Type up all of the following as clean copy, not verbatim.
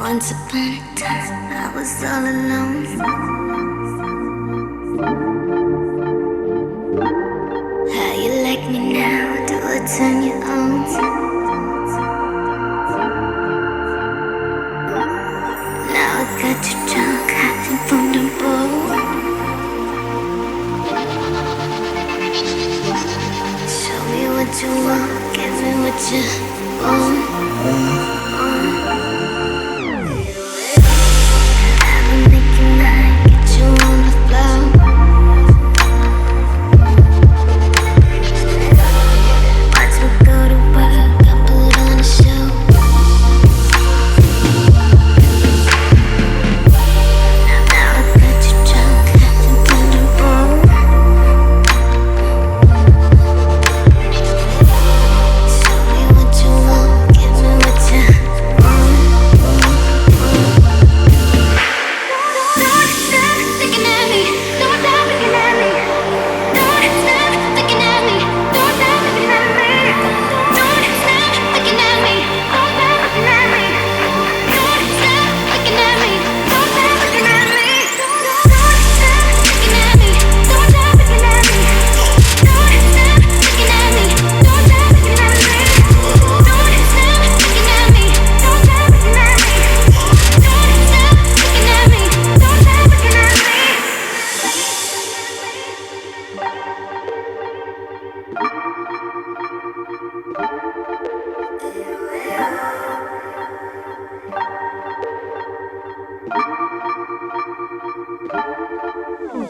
Once upon a time, I was all alone. How you like me now? Do I turn you on? Now I got you drunk, hiding from the boat. Show me what you want, give me what you want.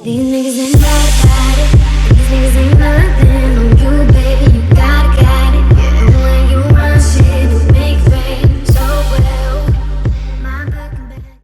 These niggas ain't nobody. These niggas ain't nothing on you.